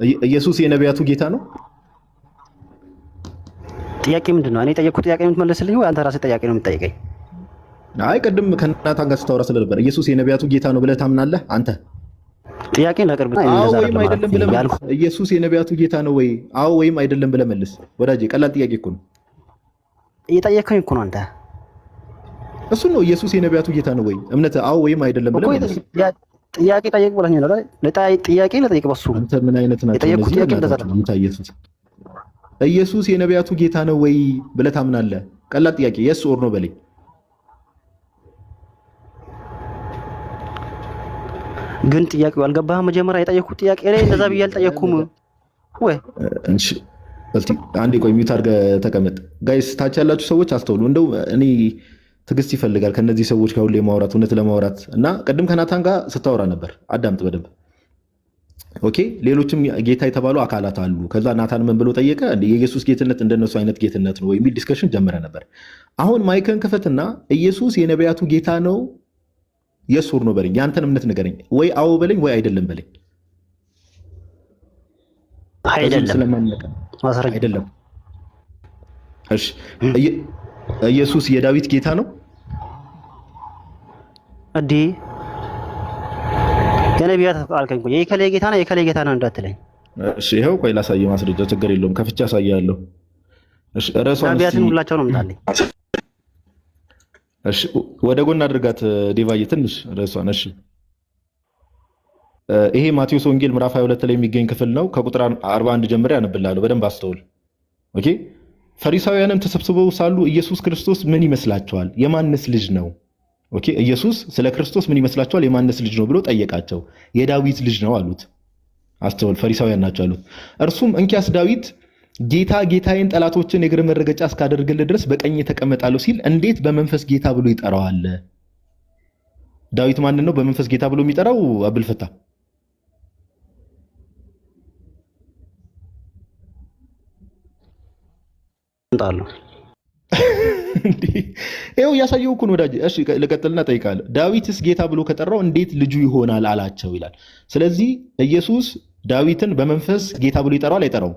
ኢየሱስ የነቢያቱ ጌታ ነው? ጥያቄ ምንድነው? እኔ ጠየቅኩት ጥያቄ የምትመልስልኝ ወይ አንተ ራስህ ጥያቄ ነው የምትጠይቀኝ? አይ ቅድም ከናታን ጋር ስታወራ ስለነበር ኢየሱስ የነቢያቱ ጌታ ነው ብለህ ታምናለህ አንተ? ጥያቄ ለቅርብ አዎ ወይም አይደለም ብለህ መልስ። ኢየሱስ የነቢያቱ ጌታ ነው ወይ? አዎ ወይም አይደለም ብለህ መልስ ወዳጄ። ቀላል ጥያቄ እኮ ነው። እየጠየቅከኝ እኮ ነው አንተ። እሱ ነው ኢየሱስ የነቢያቱ ጌታ ነው ወይ? እምነት አዎ ወይም አይደለም ብለህ መልስ። ጥያቄ ጠየቅ ብለኸኝ ነው አይደል? ጥያቄ ለጠየቅ በሱ አንተ ምን አይነት ናቸው? የጠየቅኩት ጥያቄ እንደዛ ነው። ኢየሱስ የነቢያቱ ጌታ ነው ወይ ብለህ ታምናለህ? ቀላል ጥያቄ የስ ኦር ኖ በለኝ። ግን ጥያቄው አልገባህም። መጀመሪያ የጠየቅኩት ጥያቄ ላይ እንደዛ ብዬ አልጠየቅኩም ወይ? እሺ አንዴ ቆይ፣ ሚውት አድርገህ ተቀመጥ። ጋይስ ታች ያላችሁ ሰዎች አስተውሉ። እንደው እኔ ትዕግስት ይፈልጋል ከነዚህ ሰዎች ጋር ሁሌ ማውራት፣ እውነት ለማውራት እና ቅድም ከናታን ጋር ስታወራ ነበር። አዳምጥ በደንብ ኦኬ። ሌሎችም ጌታ የተባሉ አካላት አሉ። ከዛ ናታን ምን ብሎ ጠየቀ? የኢየሱስ ጌትነት እንደነሱ አይነት ጌትነት ነው የሚል ዲስከሽን ጀመረ ነበር። አሁን ማይክን ክፈትና ኢየሱስ የነቢያቱ ጌታ ነው የስ ኦር ኖ በለኝ። ያንተን እምነት ንገረኝ። ወይ አዎ በለኝ ወይ አይደለም በለኝ። አይደለም። እሺ ኢየሱስ የዳዊት ጌታ ነው እንዴ? የነቢያት አልከኝ እኮ የከሌ ጌታ ነው የከሌ ጌታ ነው እንዳትለኝ። እሺ ይሄው ቆይ ላሳየህ ማስረጃ፣ ችግር የለውም ከፍቼ አሳያለሁ። እሺ ነቢያትን ሁላቸው ነው የምታለኝ። እሺ ወደ ጎን አድርጋት ዲቫይ ትንሽ ርዕሷን። እሺ ይሄ ማቴዎስ ወንጌል ምዕራፍ 22 ላይ የሚገኝ ክፍል ነው። ከቁጥር 41 ጀምሬ አነብልሃለሁ። በደንብ አስተውል። ኦኬ። ፈሪሳውያንም ተሰብስበው ሳሉ ኢየሱስ ክርስቶስ ምን ይመስላችኋል? የማንስ ልጅ ነው? ኦኬ። ኢየሱስ ስለ ክርስቶስ ምን ይመስላችኋል? የማንስ ልጅ ነው ብሎ ጠየቃቸው። የዳዊት ልጅ ነው አሉት። አስተውል፣ ፈሪሳውያን ናቸው አሉት። እርሱም እንኪያስ ዳዊት ጌታ ጌታዬን ጠላቶችን የእግር መረገጫ እስካደርግልህ ድረስ በቀኝ ተቀመጣለሁ ሲል እንዴት በመንፈስ ጌታ ብሎ ይጠራዋል? ዳዊት ማንን ነው በመንፈስ ጌታ ብሎ የሚጠራው? አብልፈታ ይኸው እያሳየው እኮ ነው ወዳጅ። እሺ ልቀጥልና ጠይቃለሁ። ዳዊትስ ጌታ ብሎ ከጠራው እንዴት ልጁ ይሆናል አላቸው ይላል። ስለዚህ ኢየሱስ ዳዊትን በመንፈስ ጌታ ብሎ ይጠራዋል አይጠራውም?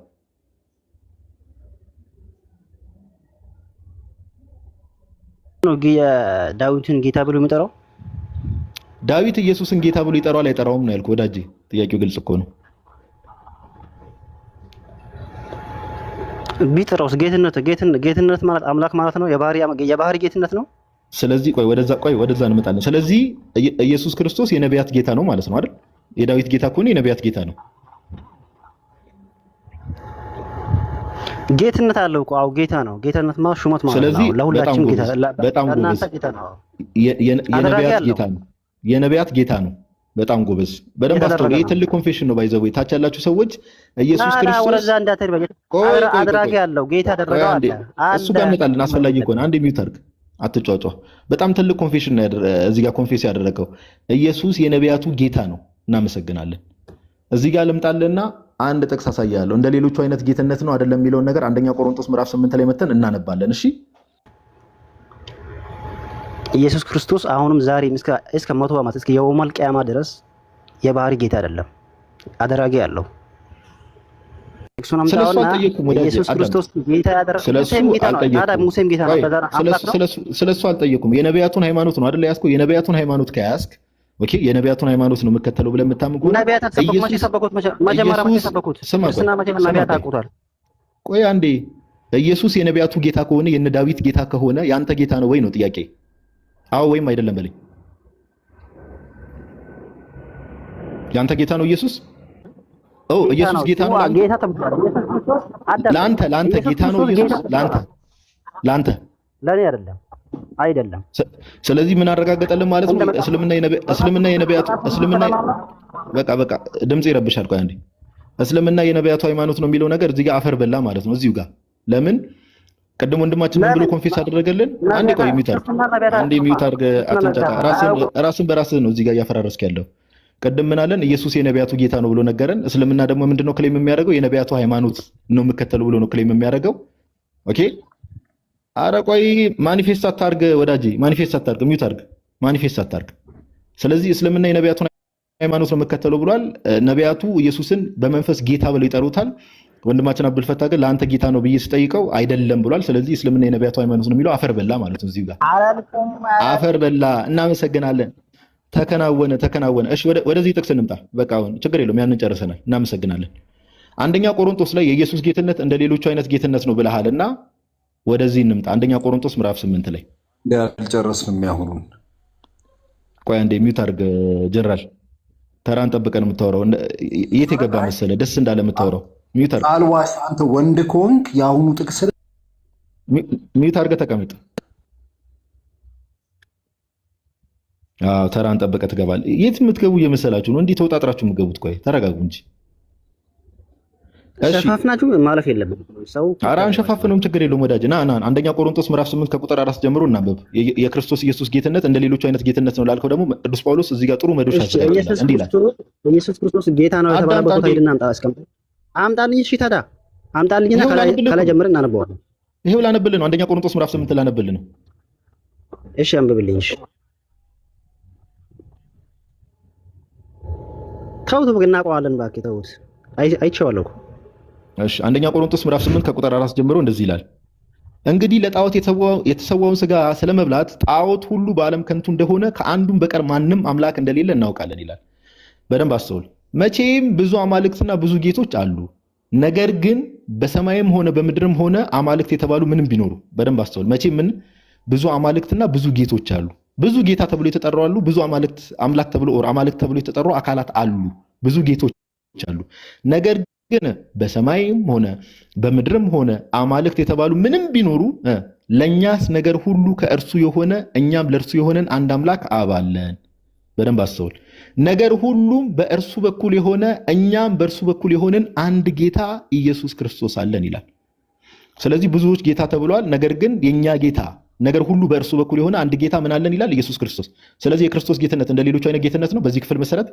ነው ዳዊትን ጌታ ብሎ የሚጠራው? ዳዊት ኢየሱስን ጌታ ብሎ ይጠራዋል አይጠራውም ነው ያልኩህ ወዳጄ። ጥያቄው ግልጽ እኮ ነው። ቢጠራውስ ጌትነት ማለት አምላክ ማለት ነው። የባህሪ ጌትነት ነው። ስለዚህ ቆይ ወደዛ እንመጣለን። ስለዚህ ኢየሱስ ክርስቶስ የነቢያት ጌታ ነው ማለት ነው አይደል? የዳዊት ጌታ ከሆነ የነቢያት ጌታ ነው። ጌትነት አለው እኮ። አዎ ጌታ ነው። ጌትነት ማለት ሹመት ማለት ነው። ለሁላችን ጌታ በጣም ጎበዝ። የነቢያት ጌታ ነው። የነቢያት ጌታ ነው። በጣም ጎበዝ። በደንብ አስተውል። ይሄ ትልቅ ኮንፌሽን ነው። ባይዘው ታች ያላችሁ ሰዎች ኢየሱስ ክርስቶስ ወደዛ እንዳትሄድ አድራጊ ያለው ጌታ ያደረገው አለ። እሱ ጋር እንመጣለን አስፈላጊ ከሆነ አንድ ሚውት አድርግ፣ አትጫጫ። በጣም ትልቅ ኮንፌሽን ነው እዚህ ጋር ኮንፌስ ያደረገው። ኢየሱስ የነቢያቱ ጌታ ነው። እናመሰግናለን። እዚህ ጋር ልምጣልና አንድ ጥቅስ አሳያለሁ። እንደ ሌሎቹ አይነት ጌትነት ነው አይደለም የሚለውን ነገር አንደኛ ቆሮንቶስ ምዕራፍ 8 ላይ መተን እናነባለን። እሺ ኢየሱስ ክርስቶስ አሁንም ዛሬ እስከ 100 ዓመት እስከ የውመል ቂያማ ድረስ የባህሪ ጌታ አይደለም፣ አደራጊ ያለው። ኢየሱስ ክርስቶስ ጌታ ያደረገው ሙሴም ጌታ ነው። ስለሱ አልጠየኩም። የነቢያቱን ሃይማኖት ነው አይደል ያዝከው? የነቢያቱን ሃይማኖት ከያዝክ ኦኬ፣ የነቢያቱን ሃይማኖት ነው የምከተለው ብለህ የምታምኑ ነቢያት ሰበኩት። ቆይ አንዴ፣ ኢየሱስ የነቢያቱ ጌታ ከሆነ የነ ዳዊት ጌታ ከሆነ ያንተ ጌታ ነው ወይ ነው ጥያቄ? አዎ ወይም አይደለም በለኝ። ያንተ ጌታ ነው ኢየሱስ? ኢየሱስ ጌታ ነው ለአንተ ጌታ ነው ኢየሱስ ለአንተ ለኔ አይደለም። ስለዚህ ምን አረጋገጠልን ማለት ነው? እስልምና የነቢያቱ በቃ ድምጽ ይረብሻል። ቆይ አንዴ፣ እስልምና የነቢያቱ ሃይማኖት ነው የሚለው ነገር እዚህ ጋር አፈር በላ ማለት ነው። እዚሁ ጋር ለምን ቅድም ወንድማችን ምን ብሎ ኮንፌስ አደረገልን? አንዴ ቆይ ሚውት አድርግ አትንጫጫ። ራስን በራስህ ነው እዚህ ጋር እያፈራረስክ ያለው። ቅድም ምን አለን? ኢየሱስ የነቢያቱ ጌታ ነው ብሎ ነገረን። እስልምና ደግሞ ምንድነው ክሌም የሚያደርገው? የነቢያቱ ሃይማኖት ነው የምከተለው ብሎ ነው ክሌም የሚያደርገው። ኦኬ አረ ቆይ ማኒፌስት አታርግ ወዳጄ፣ ማኒፌስት አታርግ፣ ሚውት አድርግ፣ ማኒፌስት አታርግ። ስለዚህ እስልምና የነቢያቱን ሃይማኖት ነው የምከተለው ብሏል። ነቢያቱ ኢየሱስን በመንፈስ ጌታ ብለው ይጠሩታል። ወንድማችን አብዱልፈታ ግን ለአንተ ጌታ ነው ብዬ ስጠይቀው አይደለም ብሏል። ስለዚህ እስልምና የነቢያቱ ሃይማኖት ነው የሚለው አፈር በላ ማለት ነው። እዚህ ጋር አፈር በላ። እናመሰግናለን። ተከናወነ። እሺ ወደዚህ ጥቅስ እንምጣ። በቃ አሁን ችግር የለውም፣ ያንን ጨርሰናል። እናመሰግናለን። አንደኛ ቆሮንቶስ ላይ የኢየሱስ ጌትነት እንደ ሌሎቹ አይነት ጌትነት ነው ብለሃልና ወደዚህ እንምጣ። አንደኛ ቆሮንቶስ ምዕራፍ 8 ላይ ያልጨረስንም ያሁኑን። ቆይ አንዴ ሚውት አድርግ ጀነራል። ተራን ጠብቀን የምታወራው የት የገባ መሰለ ደስ እንዳለ የምታወራው ሚውት አድርግ። አልዋሽ አንተ ወንድ ከሆንክ የአሁኑ ጥቅስ ሚውት አድርገህ ተቀመጥ። ተራን ጠብቀህ ትገባለህ። የት የምትገቡ እየመሰላችሁ ነው? እንዲህ ተወጣጥራችሁ የምትገቡት? ቆይ ተረጋጉ እንጂ ሸፋፍናችሁ ማለፍ የለብንም። ሰው ኧረ አንሸፋፍነውም፣ ችግር የለውም ወዳጅ። ና አንደኛ ቆሮንቶስ ምዕራፍ 8 ከቁጥር 4 ጀምሮ እናንብብ። የክርስቶስ ኢየሱስ ጌትነት እንደ ሌሎቹ አይነት ጌትነት ነው ላልከው ደግሞ ቅዱስ ጳውሎስ እዚህ ጋር ጥሩ መዶሻ ያዘጋጃል። እንዲህ ይላል፣ ኢየሱስ ክርስቶስ ጌታ ነው የተባለበት ቦታ ሄድና አምጣልኝ። እሺ ታዲያ አምጣልኝና ከላይ ጀምረን እናነበዋለን። ይሄው ላነብልህ ነው። አንደኛ ቆሮንቶስ ምዕራፍ 8 ላነብልህ ነው። እሺ አንብብልኝ። እሺ ተውት፣ እናውቀዋለን። እባክህ ተውት፣ አይቼዋለሁ እኮ። እሺ አንደኛ ቆሮንቶስ ምዕራፍ 8 ከቁጥር 4 ጀምሮ እንደዚህ ይላል፣ እንግዲህ ለጣዖት የተሰዋውን ስጋ ስለመብላት ጣዖት ሁሉ በዓለም ከንቱ እንደሆነ ከአንዱም በቀር ማንም አምላክ እንደሌለ እናውቃለን ይላል። በደንብ አስተውል። መቼም ብዙ አማልክትና ብዙ ጌቶች አሉ፣ ነገር ግን በሰማይም ሆነ በምድርም ሆነ አማልክት የተባሉ ምንም ቢኖሩ፣ በደንብ አስተውል። መቼም ብዙ አማልክትና ብዙ ጌቶች አሉ። ብዙ ጌታ ተብሎ የተጠሩ አሉ። ብዙ አምላክ ተብሎ የተጠሩ አካላት አሉ። ብዙ ጌቶች አሉ። ነገር ግን በሰማይም ሆነ በምድርም ሆነ አማልክት የተባሉ ምንም ቢኖሩ ለእኛስ ነገር ሁሉ ከእርሱ የሆነ እኛም ለእርሱ የሆነን አንድ አምላክ አብ አለን። በደንብ አስተውል። ነገር ሁሉም በእርሱ በኩል የሆነ እኛም በእርሱ በኩል የሆነን አንድ ጌታ ኢየሱስ ክርስቶስ አለን ይላል። ስለዚህ ብዙዎች ጌታ ተብለዋል። ነገር ግን የእኛ ጌታ ነገር ሁሉ በእርሱ በኩል የሆነ አንድ ጌታ ምን አለን ይላል? ኢየሱስ ክርስቶስ። ስለዚህ የክርስቶስ ጌትነት እንደ ሌሎቹ አይነት ጌትነት ነው በዚህ ክፍል መሰረት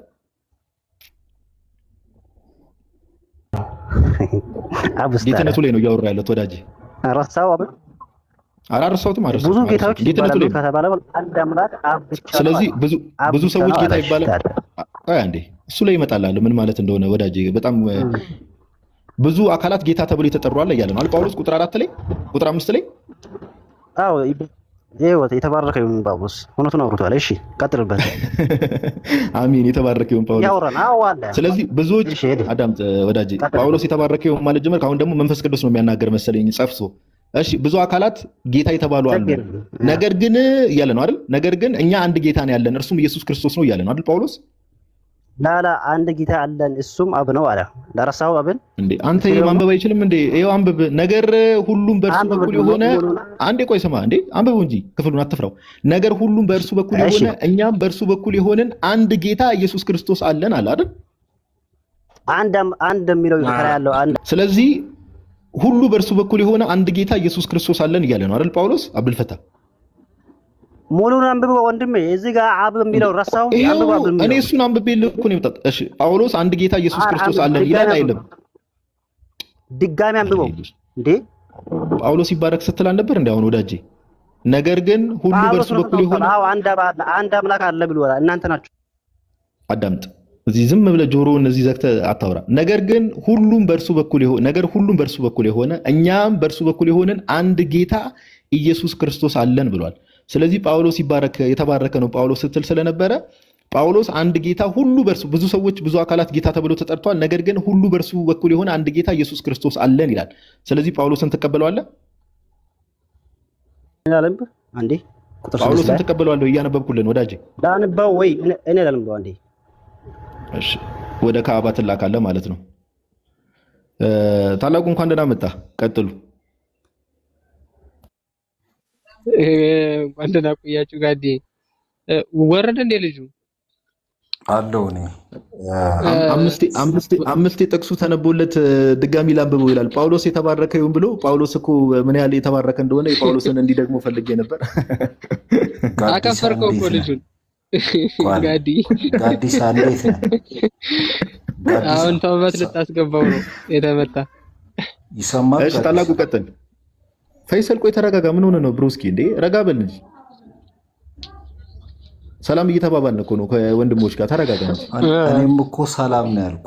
ጌትነቱ ላይ ነው እያወራ ያለት ወዳጅ። አላረሳሁትም። ብዙ ጌታዎች ይባላሉ ከተባለ አንድ አምላክ አብ ብቻ። ስለዚህ ብዙ ሰዎች ጌታ ይባላል። አይ አንዴ እሱ ላይ ይመጣላል ምን ማለት እንደሆነ ወዳጅ። በጣም ብዙ አካላት ጌታ ተብሎ የተጠሩ አለ እያለ ነው አይደል ጳውሎስ ቁጥር 4 ላይ ቁጥር 5 ላይ። አዎ ይወት የተባረከ ይሁን ጳውሎስ ሆኖቱን አውርቷል። እሺ ቀጥልበት። አሜን። የተባረከ ይሁን ጳውሎስ ያወራና አዋለ። ስለዚህ ብዙዎች አዳምጥ ወዳጅ። ጳውሎስ የተባረከ ይሁን ማለት ጀመር። አሁን ደግሞ መንፈስ ቅዱስ ነው የሚያናገር መሰለኝ ጸፍሶ። እሺ ብዙ አካላት ጌታ የተባሉ አሉ፣ ነገር ግን እያለ ነው አይደል? ነገር ግን እኛ አንድ ጌታ ነው ያለን እርሱም ኢየሱስ ክርስቶስ ነው እያለ ነው አይደል ጳውሎስ? ላላ አንድ ጌታ አለን እሱም አብ ነው አለ። ለራሳው አብን እንዴ አንተ ማንበብ አይችልም እንዴ? ይሄው አንብብ። ነገር ሁሉም በእርሱ በኩል የሆነ አንዴ ቆይ ስማ እንዴ አንብበው እንጂ ክፍሉን አትፍራው። ነገር ሁሉም በእርሱ በኩል የሆነ እኛም በእርሱ በኩል የሆነን አንድ ጌታ ኢየሱስ ክርስቶስ አለን አለ አይደል? አንድ የሚለው ይከራ ያለው አንድ። ስለዚህ ሁሉ በእርሱ በኩል የሆነ አንድ ጌታ ኢየሱስ ክርስቶስ አለን እያለ ነው አይደል ጳውሎስ? አብዱልፈታ ሙሉን አንብበው ወንድሜ። እዚህ ጋር አብ የሚለው ረሳው። እኔ እሱን አንብቤ ልኩ ነው የመጣው። እሺ ጳውሎስ አንድ ጌታ ኢየሱስ ክርስቶስ አለን ይላል አይልም? ድጋሚ አንብበው እንዴ። ጳውሎስ ይባረክ ስትል አልነበር እንዴ አሁን ወዳጄ? ነገር ግን ሁሉ በእርሱ በኩል የሆነ አንድ አምላክ አለ ብሏል። እናንተ ናችሁ። አዳምጥ። እዚህ ዝም ብለህ ጆሮውን እዚህ ዘግተህ አታውራ። ነገር ግን ሁሉም በእርሱ በኩል የሆነ እኛም በእርሱ በኩል የሆነን አንድ ጌታ ኢየሱስ ክርስቶስ አለን ብሏል። ስለዚህ ጳውሎስ የተባረከ ነው ጳውሎስ ስትል ስለነበረ ጳውሎስ አንድ ጌታ ሁሉ በእርሱ ብዙ ሰዎች ብዙ አካላት ጌታ ተብሎ ተጠርቷል። ነገር ግን ሁሉ በእርሱ በኩል የሆነ አንድ ጌታ ኢየሱስ ክርስቶስ አለን ይላል። ስለዚህ ጳውሎስን ትቀበለዋለህ? ጳውሎስን ትቀበለዋለህ? እያነበብኩልን ወዳጄ ላንባው ወይ እኔ ላንባው አንዴ። እሺ ወደ ካዕባ ትላካለህ ማለት ነው። ታላቁ እንኳን ደህና መጣ። ቀጥሉ። እንኳን ደህና ቆያችሁ። ጋዴ ወረደ እንደ ልጁ አለው። እኔ አምስቴ ጥቅሱ ተነቦለት ድጋሚ ላንብበው ይላል። ጳውሎስ የተባረከ ይሁን ብሎ ጳውሎስ እኮ ምን ያህል የተባረከ እንደሆነ የጳውሎስን እንዲደግሞ ፈልጌ ነበር። አከፈርከው እኮ ልጁን ጋዲ ጋዲሳ እንዴት ነው? አሁን ተውበት ልታስገባው ነው የተመታ ይሰማል። እሺ ታላቁ ቀጥል። ፈይሰል ቆይ ተረጋጋ። ምን ሆነ ነው ብሮስኪ? እንዴ ረጋ በል እንጂ ሰላም እየተባባልን እኮ ነው ከወንድሞች ጋር። ተረጋጋ እንጂ። እኔም እኮ ሰላም ነው ያልኩ።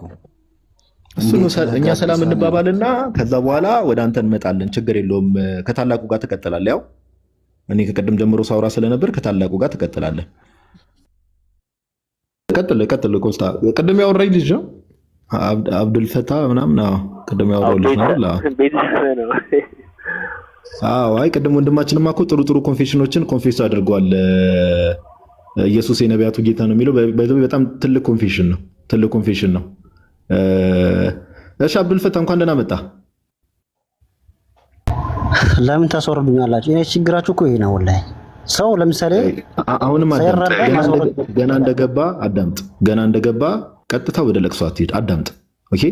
እሱ ነው እኛ ሰላም እንባባልና ከዛ በኋላ ወደ አንተ እንመጣለን። ችግር የለውም። ከታላቁ ጋር ትቀጥላለህ። ያው እኔ ከቀደም ጀምሮ ሳውራ ስለነበር ከታላቁ ጋር ትቀጥላለህ። ቀጥል ኮስታ። ቅድም ያወራኝ ልጅ ነው አብዱልፈታ ምናምን። ቅድም ያወራው ልጅ ነው አይደል? አይ ቅድም ወንድማችንማ እኮ ጥሩ ኮንፌሽኖችን ኮንፌስ አድርጓል። ኢየሱስ የነቢያቱ ጌታ ነው የሚለው በጣም ትልቅ ኮንፌሽን ነው። እሺ አብዱልፈታ እንኳን ደህና መጣ። ለምን ታስወርዱኛላችሁ? እኔ ችግራችሁ እኮ ይሄ ነው ወላሂ። ሰው ለምሳሌ አሁንም ገና እንደገባ ቀጥታ ወደ ለቅሶ አትሄድ፣ አዳምጥ። ኦኬ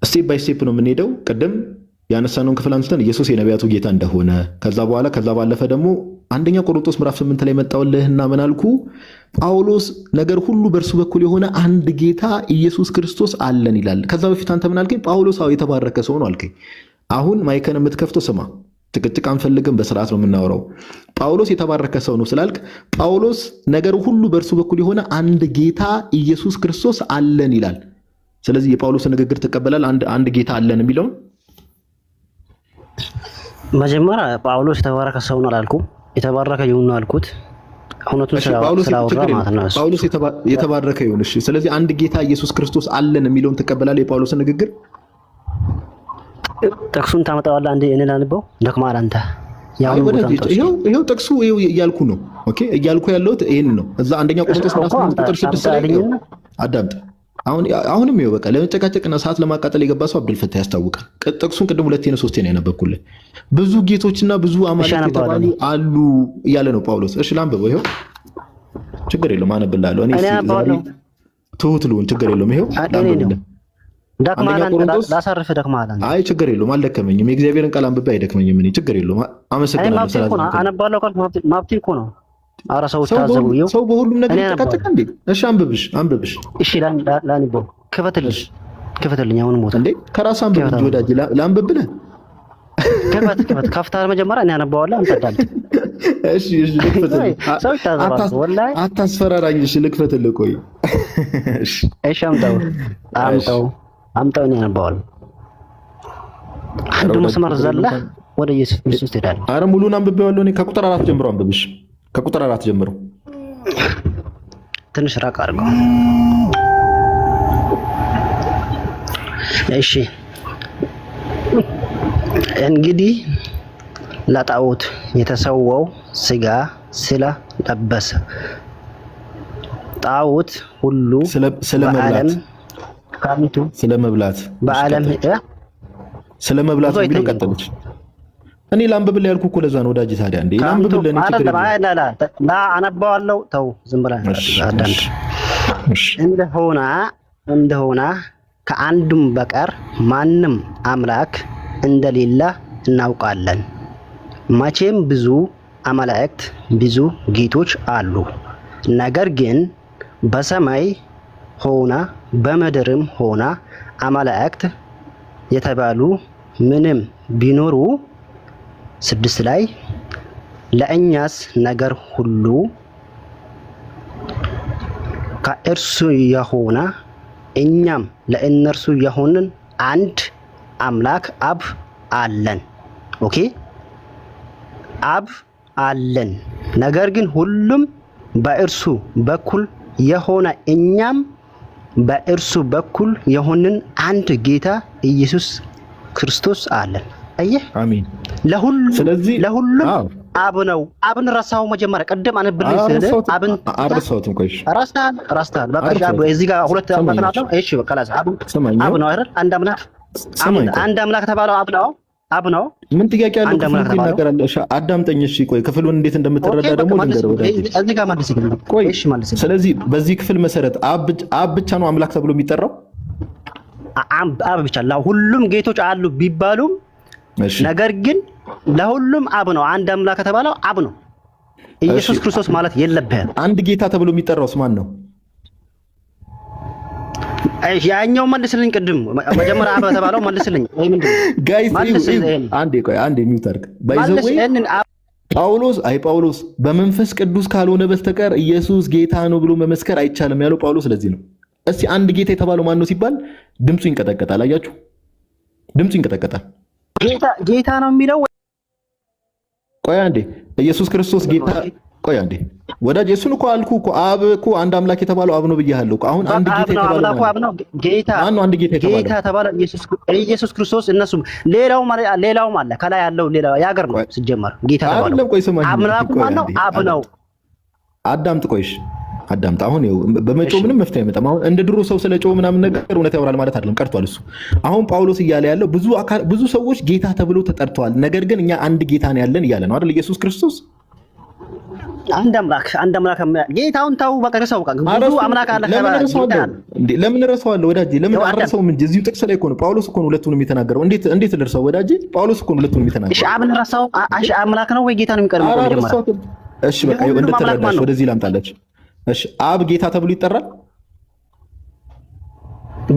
ስቴፕ ባይ ስቴፕ ነው የምንሄደው። ቅድም ያነሳነውን ክፍል አንስተን ኢየሱስ የነቢያቱ ጌታ እንደሆነ ከዛ ባለፈ ደግሞ አንደኛ ቆሮንቶስ ምዕራፍ 8 ላይ መጣውልህና ምን አልኩ? ጳውሎስ ነገር ሁሉ በእርሱ በኩል የሆነ አንድ ጌታ ኢየሱስ ክርስቶስ አለን ይላል። ከዛ በፊት አንተ ምን አልከኝ? ጳውሎስ የተባረከ ሰው ነው አልከኝ። አሁን ማይከን የምትከፍተው ስማ፣ ጭቅጭቅ አንፈልግም፣ በስርዓት ነው የምናወራው። ጳውሎስ የተባረከ ሰው ነው ስላልክ ጳውሎስ ነገር ሁሉ በእርሱ በኩል የሆነ አንድ ጌታ ኢየሱስ ክርስቶስ አለን ይላል። ስለዚህ የጳውሎስ ንግግር ትቀበላል? አንድ ጌታ አለን የሚለውን መጀመሪያ ጳውሎስ የተባረከ ሰው ነው አላልኩም፣ የተባረከ ይሁን ነው አልኩት። እውነቱን ስላወራ ማለት ነው። ጳውሎስ የተባረከ ይሁን። እሺ፣ ስለዚህ አንድ ጌታ ኢየሱስ ክርስቶስ አለን የሚለውን ትቀበላለህ? የጳውሎስን ንግግር ጥቅሱን ታመጣዋለህ? አንዴ እኔ ላንበው። ደክማል አንተ። ይሄው ጥቅሱ እያልኩ ነው። ኦኬ እያልኩ ያለሁት ይሄን ነው። እዛ አንደኛ ቆሮንቶስ ቁጥር 6 ላይ አዳምጥ። አሁንም ይኸው በቃ ለመጨቃጨቅና ሰዓት ለማቃጠል የገባ ሰው አብዱልፈታ ያስታውቃል። ጥቅሱን ቅድም 2 ነው 3 ነው ያነበብኩልህ። ብዙ ጌቶችና ብዙ አማልክት የተባሉ አሉ እያለ ነው ጳውሎስ። እሺ ላንብበው። ይኸው ችግር የለውም አነብልሃለሁ። እኔ ትሁት ልሁን፣ ችግር የለውም። ይኸው ላንብብልህ። ላሳርፍ ደክማለን። አይ ችግር የለውም አልደከመኝም። የእግዚአብሔርን ቃል አንብቤ አይደክመኝም። እኔ ችግር የለውም አመሰግናለሁ። አነባለሁ ካልኩ ማብቴ እኮ ነው። ኧረ ሰው ታዘቡ። ሰው በሁሉም ነገር ተጨቃጨቀ እንዴ? እሺ አንብብሽ። እሺ ላንብበው። ክፈትልኝ። አሁን ሞት እንዴ ከራስ አንብብ ወዳጅ። ላንብብልህ። ክፈት ከፍታ መጀመሪያ እኔ አነባዋለሁ፣ አንተ አዳምጥ። እሺ ልክፈትልህ። ሰው ይታዘባል ወላሂ። አታስፈራራኝ። እሺ ልክፈትልህ። ቆይ እሺ አምጣው እኔ አነባዋለሁ። አንዱ መስመር ዘለህ ወደ ኢየሱስ ክርስቶስ ትሄዳለህ። አረ ሙሉን አንብቤዋለሁ እኔ። ከቁጥር 4 ጀምሮ አንብብሽ። ከቁጥር 4 ጀምሮ ትንሽ ራቅ አድርገው። እሺ እንግዲህ ለጣዖት የተሰዋው ስጋ ስለለበሰ ጣዖት ሁሉ በዓለም ከንቱ ስለመብላት ነው ቀጠለች። እኔ ላንብብልህ ያልኩህ እኮ ለዛ ነው ወዳጅ። ታዲያ እንዴ ላንብብልህ እኔ ችግር የለም። አነባዋለሁ። ተው ዝም ብለህ አዳምጥ። እንደሆነ ከአንዱም በቀር ማንም አምላክ እንደሌለ እናውቃለን። መቼም ብዙ አማልክት ብዙ ጌቶች አሉ። ነገር ግን በሰማይ ሆነ በምድርም ሆነ አማልክት የተባሉ ምንም ቢኖሩ 6 ላይ ለእኛስ ነገር ሁሉ ከእርሱ የሆነ እኛም ለእነርሱ የሆንን አንድ አምላክ አብ አለን። ኦኬ አብ አለን። ነገር ግን ሁሉም በእርሱ በኩል የሆነ እኛም በእርሱ በኩል የሆንን አንድ ጌታ ኢየሱስ ክርስቶስ አለን። አየህ? አሜን። ለሁሉም አብ ነው። አብን ረሳው መጀመሪያ ቀደም አንብልኝ ስለ አብን አረሳውም። ቆይ ራስታል በቃ እዚህ ጋር 2 አምላክ ናቸው። እሺ በቃ አብ ነው አይደል? አንድ አምላክ ተባለው አብ ነው። ምን ጥያቄ ያለው ክፍል ይናገራል። እሺ አዳምጠኝ። እሺ ቆይ ክፍሉን እንዴት እንደምትረዳ ደግሞ ልንገርህ ወዳጅ። እዚህ ጋር መልስልኝ። ቆይ እሺ መልስልኝ። ስለዚህ በዚህ ክፍል መሰረት አብ ብቻ ነው አምላክ ተብሎ የሚጠራው? አብ ብቻ። ሁሉም ጌቶች አሉ ቢባሉም ነገር ግን ለሁሉም አብ ነው። አንድ አምላክ ከተባለው አብ ነው። ኢየሱስ ክርስቶስ ማለት የለብህም። አንድ ጌታ ተብሎ የሚጠራውስ ማን ነው? ያኛው መልስልኝ። ቅድም መጀመሪያ አብ ተባለው መልስልኝ። ወይ ምንድነው? ጋይስ አንዴ ቆይ ሚውት አድርግ። ባይዘው ጳውሎስ በመንፈስ ቅዱስ ካልሆነ በስተቀር ኢየሱስ ጌታ ነው ብሎ መመስከር አይቻልም ያለው ጳውሎስ ለዚህ ነው። እስቲ አንድ ጌታ የተባለው ማን ነው ሲባል ድምፁ ይንቀጠቀጣል። አያችሁ፣ ድምፁ ይንቀጠቀጣል። ጌታ ነው የሚለው። ቆይ አንዴ፣ ኢየሱስ ክርስቶስ ጌታ። ቆይ አንዴ ወዳጅ፣ እሱን እኮ አልኩ እኮ አብ እኮ አንድ አምላክ የተባለው አብ ነው ብያለሁ። አሁን አንድ ጌታ የተባለው አብ ነው። ጌታ ማነው? አንድ ጌታ የተባለው ኢየሱስ ክርስቶስ። እነሱም ሌላውም አለ ከላይ ያለው ሌላ ያገር ነው ሲጀመር ጌታ ተባለው አይደለም። ቆይ ስማኝ፣ አምላኩ ማነው? አብ ነው። አዳምጥ፣ ቆይሽ አዳምጥ። አሁን ይኸው በመጮህ ምንም መፍትሄ አይመጣም። አሁን እንደ ድሮ ሰው ስለ ጮህ ምናምን ነገር እውነት ያወራል ማለት አይደለም፣ ቀርቷል እሱ። አሁን ጳውሎስ እያለ ያለው ብዙ ሰዎች ጌታ ተብሎ ተጠርተዋል፣ ነገር ግን እኛ አንድ ጌታ ነው ያለን እያለ ነው አይደል? ኢየሱስ ክርስቶስ አንድ አምላክ ጌታውን ታው በቃ ከሰው በቃ ብዙ አምላክ አለ። ለምን ረሳዋለሁ ወዳጄ? ለምን አረሳውም እንጂ እዚሁ ጥቅስ ላይ እኮ ነው ጳውሎስ እኮ ነው ሁለቱንም የተናገረው። እንዴት ልርሳው ወዳጄ? ጳውሎስ እኮ ነው ሁለቱንም የተናገረው። እሺ አብን ረሳው? እሺ አምላክ ነው ወይ ጌታ ነው የሚቀርበው? እሺ በቃ እንድትረዳሽ ወደዚህ ላምጣላችሁ። እሺ አብ ጌታ ተብሎ ይጠራል?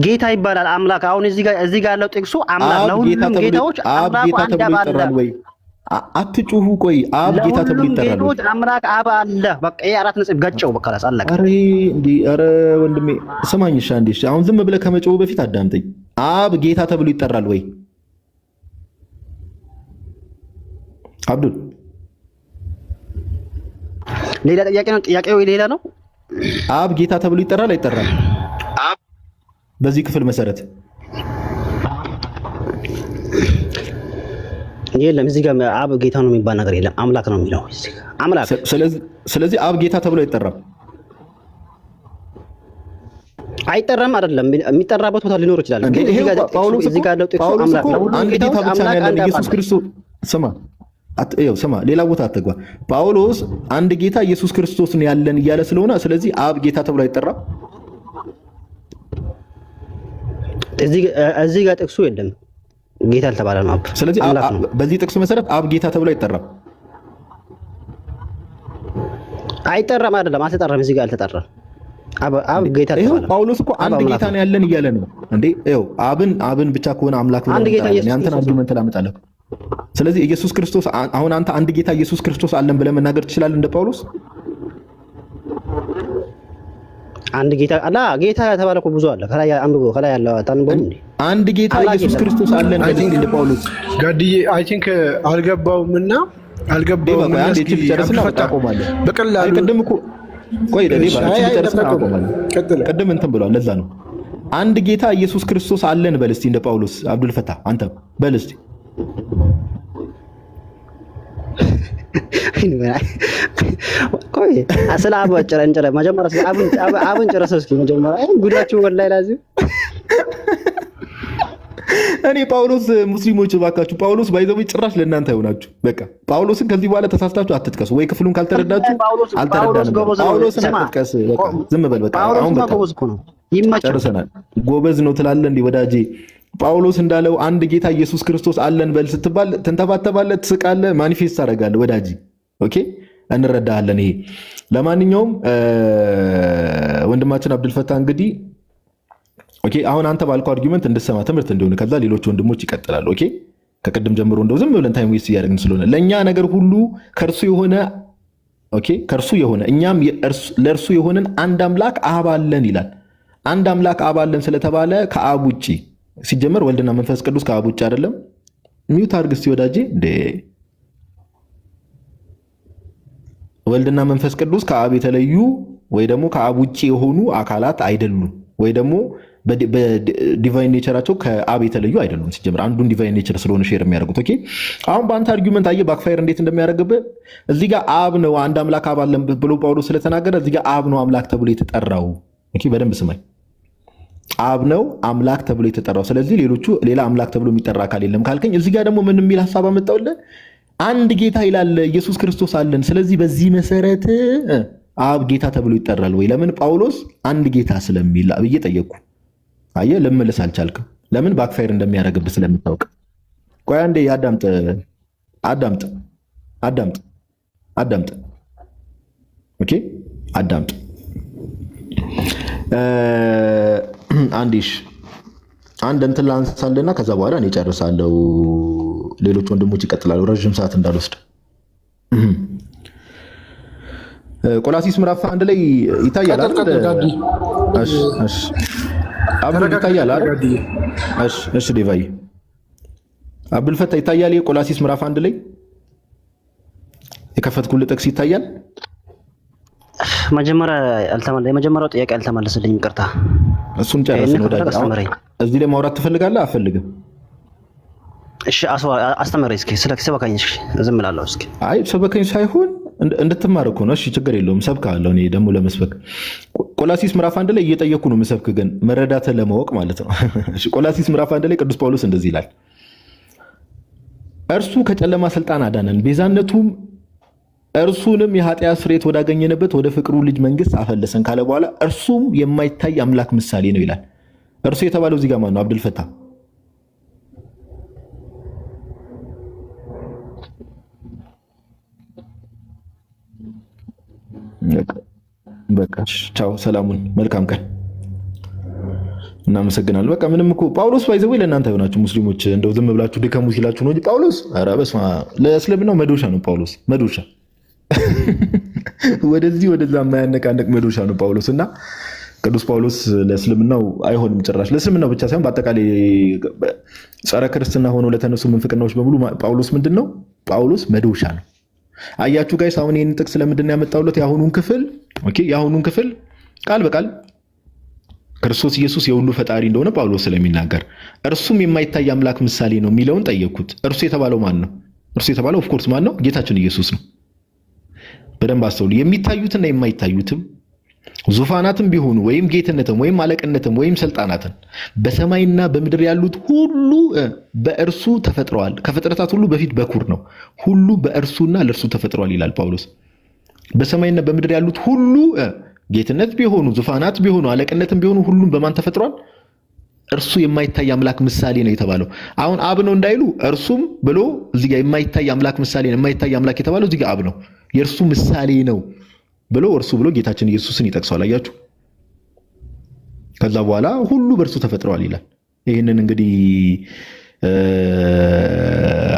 ጌታ ይባላል አምላክ። አሁን እዚህ ጋር ያለው ጥቅሱ አምላክ ነው። ሁሉም ጌታዎች አምላክ አንድ ይባላል ወይ? አትጩሁ። ቆይ አብ ጌታ ተብሎ ይጠራል ወይ? አምላክ አብ አለ። በቃ ይሄ 4 ነጥብ ገጨው። በቃ አለቀ። ኧረ ወንድሜ ስማኝ እሺ አንዴ። እሺ አሁን ዝም ብለህ ከመጮህ በፊት አዳምጠኝ። አብ ጌታ ተብሎ ይጠራል ወይ? አብዱል ሌላ ጥያቄ ነው። ጥያቄው ሌላ ነው። አብ ጌታ ተብሎ ይጠራል አይጠራም? በዚህ ክፍል መሰረት የለም። እዚህ ጋር አብ ጌታ ነው የሚባል ነገር የለም። አምላክ ነው የሚለው አምላክ። ስለዚህ አብ ጌታ ተብሎ አይጠራም? አይጠራም አይደለም። የሚጠራበት ቦታ ሊኖር ይችላል። ግን እዚህ ጋር ያለው ጥቅሱ አምላክ ነው። አንድ ጌታ ብቻ ነው ያለው ኢየሱስ ክርስቶስ። ስማ ሌላ ቦታ አትግባ። ጳውሎስ አንድ ጌታ ኢየሱስ ክርስቶስ ነው ያለን እያለ ስለሆነ ስለዚህ አብ ጌታ ተብሎ አይጠራም? እዚህ ጋር ጥቅሱ የለም። ጌታ አልተባለ ነው አብ። ስለዚህ በዚህ ጥቅሱ መሰረት አብ ጌታ ተብሎ አይጠራም? አይጠራም አይደለም፣ አልተጠራም። እዚህ ጋር አልተጠራም። አብ ጌታ ተባለ። ጳውሎስ እኮ አንድ ጌታ ነው ያለን እያለ ነው እንዴ? ይኸው አብን ብቻ ከሆነ አምላክ ነው ያንተን አርጉመንት ላመጣለህ። ስለዚህ ኢየሱስ ክርስቶስ አሁን አንተ አንድ ጌታ ኢየሱስ ክርስቶስ አለን ብለህ መናገር ትችላለህ እንደ ጳውሎስ? አንድ ጌታ ጌታ የተባለ እኮ ብዙ አለ። ከላይ አንብቦ ከላይ ያለው ታንቦም እንዴ አንድ ጌታ ኢየሱስ ክርስቶስ አለን እንደ ጳውሎስ ጋድዬ አይ ቲንክ አልገባውምና አንዴ ቲፕ ጨርስና ታቆማለህ። በቀላሉ ቅድም እኮ ቆይ ጨርስና ታቆማለህ። ቅድም እንትን ብሏል። ለዛ ነው አንድ ጌታ ኢየሱስ ክርስቶስ አለን በል እስቲ እንደ ጳውሎስ። አብዱል ፈታ አንተ በል እስቲ ቆይ አስላ አብ ጨረንጨረ መጀመሪያ አብን ጨረሰው እስኪ መጀመሪያ ጉዳችሁ ወላሂ ላዚም እኔ ጳውሎስ ሙስሊሞች ባካችሁ ጳውሎስ ባይዘው ጭራሽ ለእናንተ አይሆናችሁ። በቃ ጳውሎስን ከዚህ በኋላ ተሳስታችሁ አትጥቀሱ፣ ወይ ክፍሉን ካልተረዳችሁ አልተረዳንም። ጳውሎስን አትጥቀስ፣ በቃ ዝም በል በቃ። አሁን በቃ ጨርሰናል። ጎበዝ ነው ትላለህ እንዲህ ወዳጄ። ጳውሎስ እንዳለው አንድ ጌታ ኢየሱስ ክርስቶስ አለን በል ስትባል ትንተባተባለህ፣ ትስቃለህ፣ ማኒፌስት ታደርጋለህ ወዳጄ። ኦኬ እንረዳሃለን። ይሄ ለማንኛውም ወንድማችን አብዱልፈታ እንግዲህ ኦኬ አሁን አንተ ባልከው አርጊመንት እንድሰማ ትምህርት እንደሆነ ከዛ ሌሎች ወንድሞች ይቀጥላሉ። ኦኬ ከቅድም ጀምሮ እንደው ዝም ብለን ታይም ዌስት እያደረግን ስለሆነ ለእኛ ነገር ሁሉ ከእርሱ የሆነ ኦኬ ከእርሱ የሆነ እኛም ለእርሱ የሆንን አንድ አምላክ አብ አለን ይላል። አንድ አምላክ አብ አለን ስለተባለ ከአብ ውጭ ሲጀመር ወልድና መንፈስ ቅዱስ ከአብ ውጭ አይደለም። ሚውት አድርግ እስቲ ወዳጄ። እንደ ወልድና መንፈስ ቅዱስ ከአብ የተለዩ ወይ ደግሞ ከአብ ውጭ የሆኑ አካላት አይደሉም፣ ወይ ደግሞ በዲቫይን ኔቸራቸው ከአብ የተለዩ አይደሉም። ሲጀምር አንዱን ዲቫይን ኔቸር ስለሆነ ሼር የሚያደርጉት። ኦኬ አሁን በአንተ አርጊመንት አየህ ባክፋየር እንዴት እንደሚያደርግብህ። እዚህ ጋር አብ ነው አንድ አምላክ አብ አለን ብሎ ጳውሎስ ስለተናገረ እዚህ ጋር አብ ነው አምላክ ተብሎ የተጠራው። ኦኬ በደንብ ስማኝ። አብ ነው አምላክ ተብሎ የተጠራው። ስለዚህ ሌሎቹ ሌላ አምላክ ተብሎ የሚጠራ አካል የለም ካልከኝ፣ እዚህ ጋር ደግሞ ምን የሚል ሐሳብ አመጣውልህ? አንድ ጌታ ይላል ኢየሱስ ክርስቶስ አለን። ስለዚህ በዚህ መሰረት አብ ጌታ ተብሎ ይጠራል ወይ? ለምን ጳውሎስ አንድ ጌታ ስለሚል ብዬ ጠየቅኩ። አየህ ልመለስ አልቻልክም። ለምን ባክፋየር እንደሚያደርግብህ ስለምታውቅ። ቆይ አንዴ አዳምጥ። ኦኬ አዳምጥ። አንድ እንትን ላንሳልና ከዛ በኋላ እኔ እጨርሳለሁ። ሌሎች ወንድሞች ይቀጥላሉ፣ ረዥም ሰዓት እንዳልወስድ። ቆላሲስ ምዕራፍ 1 ላይ ይታያል አይደል? እሺ አብዱ ይታያል አይደል? እሺ ዲቫይ አብዱል ፈታ ይታያል። ቆላሲስ ምዕራፍ 1 ላይ የከፈትኩልህ ጥቅስ ይታያል። የመጀመሪያው ጥያቄ አልተመለሰልኝም፣ ይቅርታ። እሱን ጨረስን። እዚህ ላይ ማውራት ትፈልጋለህ? አፈልግም። እሺ አስተምረኝ እስኪ፣ ሰበከኝ። እሺ ዝም እላለሁ። እስኪ አይ ሰበከኝ ሳይሆን እንድትማር እኮ ነው። እሺ ችግር የለውም፣ ሰብካለሁ። እኔ ደግሞ ለመስበክ ቆላሲስ ምዕራፍ 1 ላይ እየጠየኩ ነው መስበክ፣ ግን መረዳትን ለማወቅ ማለት ነው። እሺ ቆላሲስ ምዕራፍ 1 ላይ ቅዱስ ጳውሎስ እንደዚህ ይላል፣ እርሱ ከጨለማ ስልጣን አዳነን፣ ቤዛነቱም እርሱንም የኃጢአት ስርየት ወዳገኘንበት ወደ ፍቅሩ ልጅ መንግስት አፈለሰን ካለ በኋላ እርሱም የማይታይ አምላክ ምሳሌ ነው ይላል። እርሱ የተባለው እዚህ ጋር ማን ነው? አብዱል ፈታ። በቃ ቻው፣ ሰላሙን፣ መልካም ቀን፣ እናመሰግናለን። በቃ ምንም እኮ ጳውሎስ ባይዘው ለእናንተ አይሆናችሁ ሙስሊሞች፣ እንደው ዝም ብላችሁ ድከሙ ሲላችሁ ነው እንጂ ጳውሎስ ኧረ በስመ አብ ለእስልምናው መዶሻ ነው ጳውሎስ፣ መዶሻ ወደዚህ ወደዛ የማያነቃነቅ መዶሻ ነው ጳውሎስ። እና ቅዱስ ጳውሎስ ለእስልምናው አይሆንም ጭራሽ። ለእስልምናው ብቻ ሳይሆን በአጠቃላይ ጸረ ክርስትና ሆነው ለተነሱ ምንፍቅናዎች በሙሉ ጳውሎስ ምንድን ነው? ጳውሎስ መዶሻ ነው። አያችሁ ጋይስ፣ አሁን ይህን ጥቅስ ለምንድን ነው ያመጣሁለት? የአሁኑን ክፍል ቃል በቃል ክርስቶስ ኢየሱስ የሁሉ ፈጣሪ እንደሆነ ጳውሎስ ስለሚናገር እርሱም የማይታይ አምላክ ምሳሌ ነው የሚለውን ጠየቅኩት። እርሱ የተባለው ማን ነው? እርሱ የተባለው ኦፍኮርስ ማን ነው? ጌታችን ኢየሱስ ነው። በደንብ አስተውሉ። የሚታዩትና የማይታዩትም ዙፋናትም ቢሆኑ ወይም ጌትነትም ወይም አለቅነትም ወይም ስልጣናትን በሰማይና በምድር ያሉት ሁሉ በእርሱ ተፈጥረዋል። ከፍጥረታት ሁሉ በፊት በኩር ነው። ሁሉ በእርሱና ለእርሱ ተፈጥረዋል ይላል ጳውሎስ። በሰማይና በምድር ያሉት ሁሉ ጌትነት ቢሆኑ ዙፋናት ቢሆኑ አለቅነትም ቢሆኑ ሁሉም በማን ተፈጥሯል? እርሱ የማይታይ አምላክ ምሳሌ ነው የተባለው። አሁን አብ ነው እንዳይሉ እርሱም ብሎ እዚህ ጋር የማይታይ አምላክ ምሳሌ ነው። የማይታይ አምላክ የተባለው እዚህ ጋር አብ ነው፣ የእርሱ ምሳሌ ነው ብሎ እርሱ ብሎ ጌታችን ኢየሱስን ይጠቅሰዋል። አያችሁ። ከዛ በኋላ ሁሉ በእርሱ ተፈጥረዋል ይላል። ይህንን እንግዲህ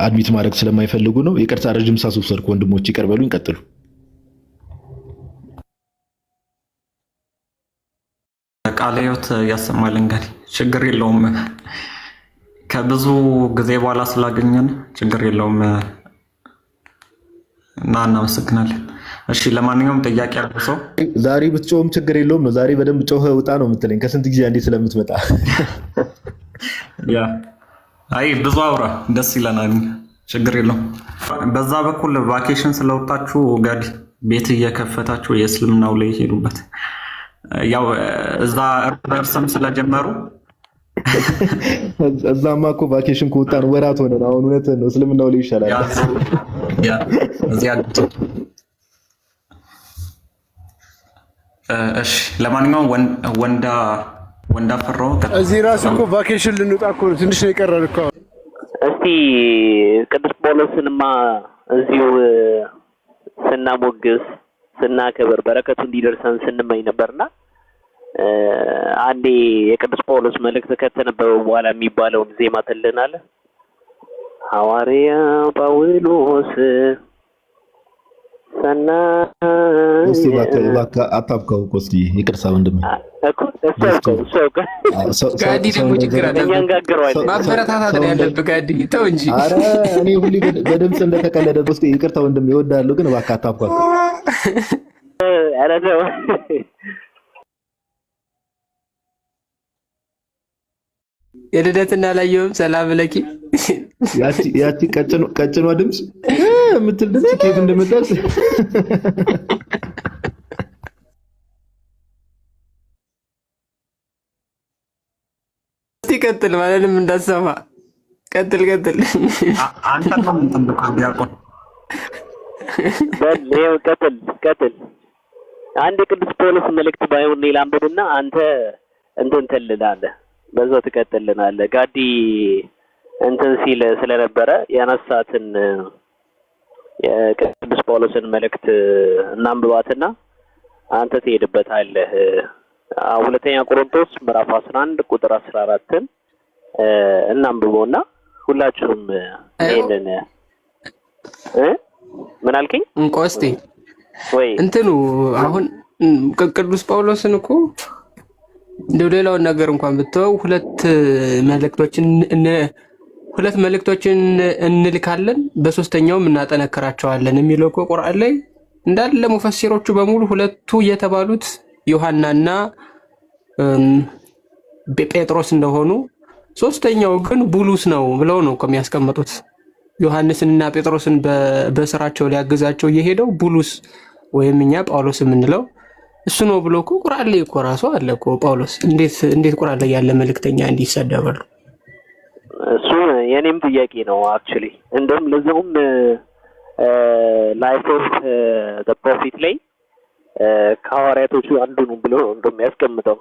አድሚት ማድረግ ስለማይፈልጉ ነው። ይቅርታ፣ ረጅም ሰዓት ወሰድኩ ወንድሞች፣ ይቅር በሉኝ። ቀጥሉ። ቃለ ሕይወት ያሰማል። እንግዲህ ችግር የለውም። ከብዙ ጊዜ በኋላ ስላገኘን ችግር የለውም እና እናመሰግናለን። እሺ ለማንኛውም ጥያቄ ያለው ሰው ዛሬ ብትጮህም ችግር የለውም ነው። ዛሬ በደንብ ጮኸ ውጣ ነው የምትለኝ ከስንት ጊዜ አንዴ ስለምትመጣ። ያ አይ ብዙ አውራ ደስ ይለናል። ችግር የለውም። በዛ በኩል ቫኬሽን ስለወጣችሁ ጋዲ ቤት እየከፈታችሁ የእስልምናው ላይ ሄዱበት። ያው እዛ እርሰም ስለጀመሩ እዛማ እኮ ቫኬሽን ከወጣን ወራት ሆነን አሁን እውነትህን ነው። እስልምናው ላይ ይሻላል። ያ እዚያ እሺ ለማንኛውም ወንዳ ፈራው እዚህ ራሱ እኮ ቫኬሽን ልንወጣ እኮ ትንሽ ነው የቀረን እኮ። እስቲ ቅዱስ ጳውሎስንማ እዚሁ ስናሞግስ ስናከብር በረከቱ እንዲደርሰን ስንመኝ ነበርና አንዴ የቅዱስ ጳውሎስ መልእክት ከተነበበ በኋላ የሚባለውን ዜማ ትልናለህ? ሐዋርያ ጳውሎስ እስቲ እባክህ አታብከው እኮ እስቲ ይቅርታ ወንድሜ ጋዲ ደግሞ ችግር አለ። ማበረታታት ነው ያለብህ ጋዲ፣ ተው እንጂ። ኧረ እኔ ሁሌ በድምፅ እንደተቀለደብህ እስቲ ይቅርታ ወንድሜ፣ እወድሃለሁ ግን እባክህ አታብከው። ኧረ ተው የልደትና ላየውም ሰላም ለኪ ያቺ ቀጭኗ ድምፅ የምትል ድምፅ ከየት እንደመጣች እስቲ ቀጥል፣ ማለንም እንዳሰማ ቀጥል። አንተ ነው የምንጠብቀው ዲያቆን። በል ቀጥል። አንድ የቅዱስ ጳውሎስ መልእክት ባይሆን ሌላ አንብብና አንተ እንትን ትልላለህ፣ በዛው ትቀጥልናለህ። ጋዲ እንትን ሲል ስለነበረ ያነሳትን የቅዱስ ጳውሎስን መልእክት እናንብባትና አንተ ትሄድበታለህ። ሁለተኛ ቆሮንቶስ ምዕራፍ 11 ቁጥር 14ን እናንብበውና ሁላችሁም ይሄንን ምን አልከኝ? እንቆስቲ ወይ እንትኑ አሁን ቅዱስ ጳውሎስን እኮ እንደው ሌላውን ነገር እንኳን ብትወው ሁለት መልእክቶችን እንልካለን በሶስተኛውም እናጠነክራቸዋለን የሚለው እኮ ቁርአን ላይ እንዳለ ሙፈሲሮቹ በሙሉ ሁለቱ የተባሉት ዮሐናና ጴጥሮስ እንደሆኑ ሶስተኛው ግን ቡሉስ ነው ብለው ነው እኮ የሚያስቀምጡት። ዮሐንስንና ጴጥሮስን በስራቸው ሊያግዛቸው እየሄደው ቡሉስ ወይም እኛ ጳውሎስ የምንለው እሱ ነው ብሎ እኮ ቁርአን ላይ እኮ ራሱ አለ እኮ ጳውሎስ። እንዴት ቁርአን ላይ ያለ መልእክተኛ እንዲሰደባሉ? እሱ የኔም ጥያቄ ነው አክቹሊ። እንደውም ለዛውም ላይፍ ኦፍ ዘ ፕሮፊት ላይ ከሐዋርያቶቹ አንዱ ነው ብሎ እንደሚያስቀምጠው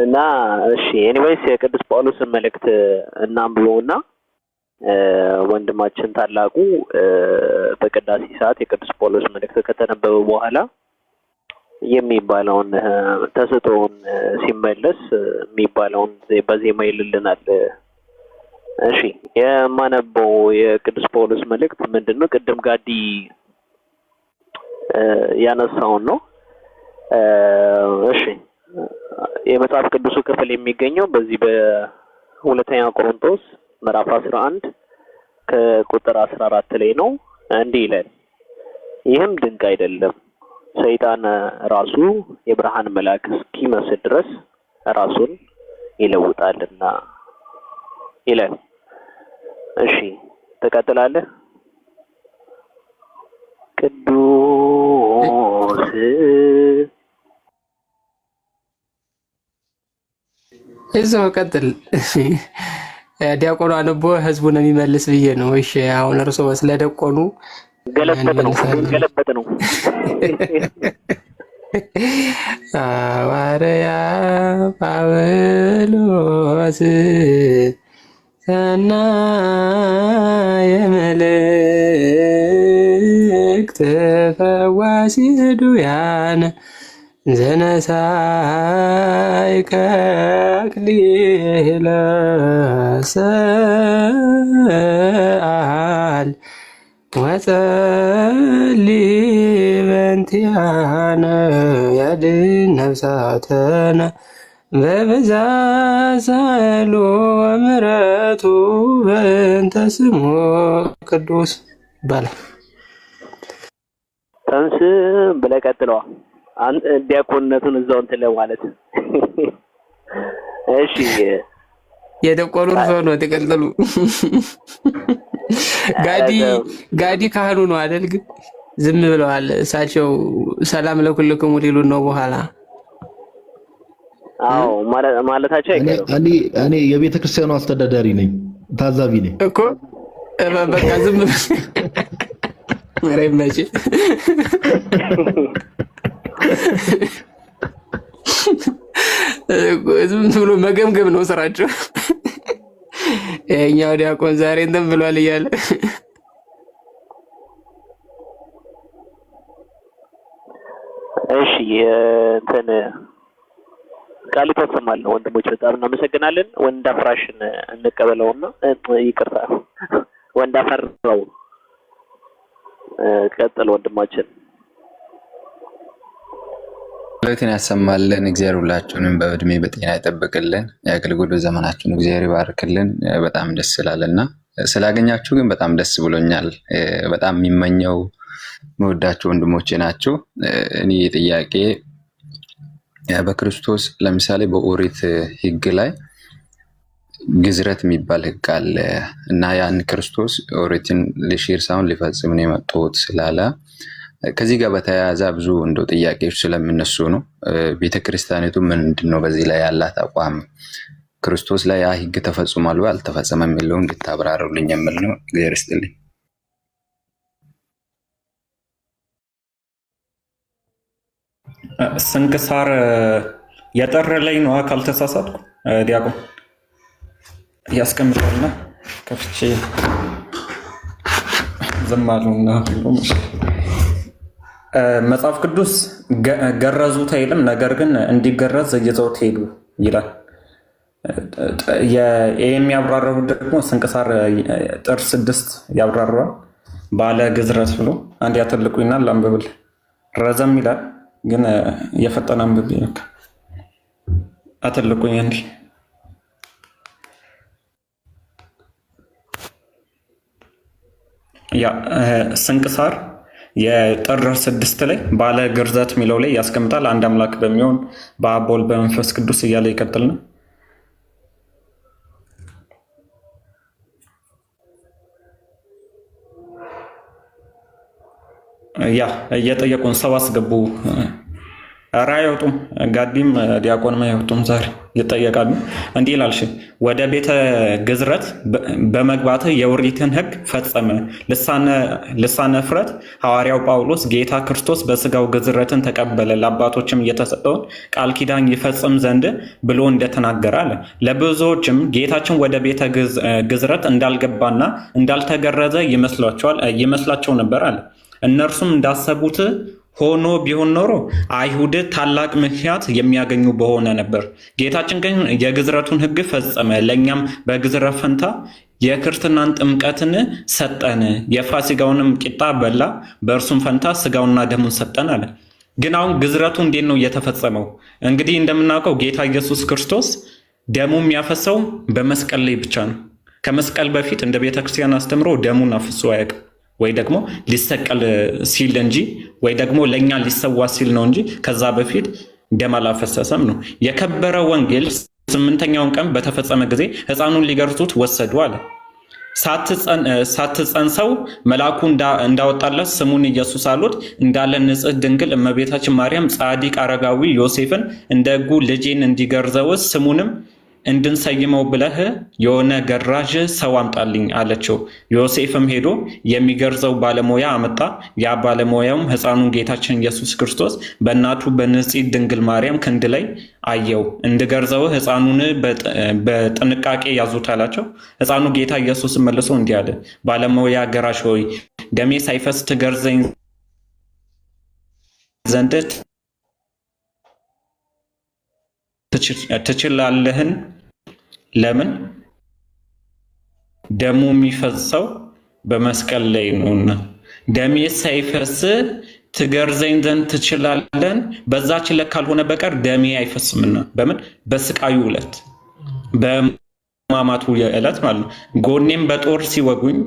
እና እሺ ኤኒዌይስ የቅዱስ ጳውሎስን መልእክት እናንብበውና ወንድማችን ታላቁ በቅዳሴ ሰዓት የቅዱስ ጳውሎስ መልእክት ከተነበበ በኋላ የሚባለውን ተስጦውን ሲመለስ የሚባለውን በዜማ ይልልናል። እሺ የማነበው የቅዱስ ጳውሎስ መልእክት ምንድነው? ቅድም ጋዲ ያነሳውን ነው። እሺ የመጽሐፍ ቅዱሱ ክፍል የሚገኘው በዚህ በሁለተኛ ቆሮንቶስ ምዕራፍ 11 ከቁጥር 14 ላይ ነው። እንዲህ ይላል፣ ይህም ድንቅ አይደለም፣ ሰይጣን ራሱ የብርሃን መልአክ እስኪመስል ድረስ ራሱን ይለውጣልና ይላል። እሺ ተቀጥላለህ። ቅዱስ እዛው ቀጥል። ዲያቆኑ አንቦ ህዝቡን የሚመልስ ብዬ ነው። እሺ አሁን እርስዎ ስለደቆኑ ገለበጥ ነው። ሐዋርያ ጳውሎስ ሰናየ መልእክት ፈዋሲ ድውያን ዘነሳይከ አክሊለ ሰአል ወጸልይ በእንቲአነ ያድኅን ነፍሳተነ በብዛት ሣህሉ ወምሕረቱ በእንተ ስሙ ቅዱስ ይባላል። ተንስ ብለህ ቀጥለዋ። ዲያቆንነቱን እዛው እንትን ለማለት እሺ የደቆሉ ሰው ነው ተቀጥሉ። ጋዲ ካህኑ ነው አይደል? ግን ዝም ብለዋል እሳቸው። ሰላም ለኩልክሙ ሊሉን ነው በኋላ። አዎ ማለታቸው አይቀርም። እኔ የቤተ ክርስቲያኑ አስተዳዳሪ ነኝ፣ ታዛቢ ነኝ እኮ በቃ ዝም ረይ መቼ ዝም ብሎ መገምገም ነው ስራቸው። የኛው ዲያቆን ዛሬ እንትን ብሏል እያለ እሺ እንትን ቃል ይፈጽማል። ወንድሞች በጣም እናመሰግናለን። ወንድ አፍራሽን እንቀበለውና ይቅርታ ወንድ አፈራው ቀጥል ወንድማችን። ለትን ያሰማልን። እግዚአብሔር ሁላችሁንም በእድሜ በጤና ይጠብቅልን። የአገልግሎት ዘመናችሁን እግዚአብሔር ይባርክልን። በጣም ደስ ይላልና ስላገኛችሁ ግን በጣም ደስ ብሎኛል። በጣም የሚመኘው መወዳችሁ ወንድሞቼ ናችሁ። እኔ ጥያቄ በክርስቶስ ለምሳሌ በኦሪት ሕግ ላይ ግዝረት የሚባል ሕግ አለ እና ያን ክርስቶስ ኦሪትን ሊሽር ሳይሆን ሊፈጽም ነው የመጣሁት ስላለ ከዚህ ጋር በተያያዘ ብዙ እንደው ጥያቄዎች ስለሚነሱ ነው። ቤተክርስቲያኒቱ ምንድነው በዚህ ላይ ያላት አቋም? ክርስቶስ ላይ ያ ሕግ ተፈጽሟል ወይ አልተፈጸመም የሚለውን እንድታብራሩልኝ የሚል ነው። እግዚአብሔር ይስጥልኝ። ስንክሳር የጥር ላይ ነው ካልተሳሳትኩ ዲያቆን ያስቀምጣልና ከፍቼ ዝም አሉና መጽሐፍ ቅዱስ ገረዙት አይልም፣ ነገር ግን እንዲገረዝ ይዘውት ሄዱ ይላል። የሚያብራራው ደግሞ ስንክሳር ጥር 6 ያብራራዋል። ባለ ግዝረት ብሎ አንድ ያተልቁኝና ላንብብል። ረዘም ይላል ግን የፈጠነ አንብብ ይልክ አተልቁኝ እንዲ ያ ስንክሳር የጥር 6 ላይ ባለ ግርዘት የሚለው ላይ ያስቀምጣል። አንድ አምላክ በሚሆን በአብ ወልድ በመንፈስ ቅዱስ እያለ ይቀጥል ነው። ያ እየጠየቁን ሰው አስገቡ። ኧረ አይወጡም። ጋዲም ዲያቆንም አይወጡም። ዛሬ ይጠየቃሉ። እንዲህ ይላል፣ ወደ ቤተ ግዝረት በመግባት የኦሪትን ሕግ ፈጸመ። ልሳነ እፍረት ሐዋርያው ጳውሎስ ጌታ ክርስቶስ በስጋው ግዝረትን ተቀበለ፣ ለአባቶችም የተሰጠውን ቃል ኪዳን ይፈጽም ዘንድ ብሎ እንደተናገረ አለ። ለብዙዎችም ጌታችን ወደ ቤተ ግዝረት እንዳልገባና እንዳልተገረዘ ይመስላቸው ነበር አለ። እነርሱም እንዳሰቡት ሆኖ ቢሆን ኖሮ አይሁድ ታላቅ ምክንያት የሚያገኙ በሆነ ነበር። ጌታችን ግን የግዝረቱን ሕግ ፈጸመ፣ ለእኛም በግዝረት ፈንታ የክርስትናን ጥምቀትን ሰጠን፣ የፋሲካውንም ቂጣ በላ፣ በእርሱም ፈንታ ስጋውና ደሙን ሰጠን አለ። ግን አሁን ግዝረቱ እንዴት ነው የተፈጸመው? እንግዲህ እንደምናውቀው ጌታ ኢየሱስ ክርስቶስ ደሙ የሚያፈሰው በመስቀል ላይ ብቻ ነው። ከመስቀል በፊት እንደ ቤተክርስቲያን አስተምሮ ደሙን አፍሶ አያውቅም። ወይ ደግሞ ሊሰቀል ሲል እንጂ ወይ ደግሞ ለኛ ሊሰዋ ሲል ነው እንጂ ከዛ በፊት ደም አላፈሰሰም ነው። የከበረ ወንጌል 8ኛውን ቀን በተፈጸመ ጊዜ ሕፃኑን ሊገርዙት ወሰዱ አለ። ሳትጸንሰው መልአኩ እንዳወጣለት ስሙን ኢየሱስ አሉት። እንዳለ ንጽሕት ድንግል እመቤታችን ማርያም ጻድቅ አረጋዊ ዮሴፍን እንደ ሕጉ ልጄን እንዲገርዘው ስሙንም እንድንሰይመው ብለህ የሆነ ገራዥ ሰው አምጣልኝ አለችው። ዮሴፍም ሄዶ የሚገርዘው ባለሙያ አመጣ። ያ ባለሙያውም ሕፃኑን ጌታችን ኢየሱስ ክርስቶስ በእናቱ በንጽሕት ድንግል ማርያም ክንድ ላይ አየው። እንድገርዘው ሕፃኑን በጥንቃቄ ያዙት አላቸው። ሕፃኑ ጌታ ኢየሱስ መልሶ እንዲህ አለ፣ ባለሙያ ገራዥ ሆይ ደሜ ሳይፈስ ትገርዘኝ ዘንድ ትችላለህን? ለምን? ደሙ የሚፈሰው በመስቀል ላይ ነውና። ደሜ ሳይፈስ ትገርዘኝ ዘንድ ትችላለን? በዛች ዕለት ካልሆነ በቀር ደሜ አይፈስምና። በምን? በስቃዩ ዕለት፣ በሕማማቱ ዕለት ማለት ነው። ጎኔም በጦር ሲወጉኝ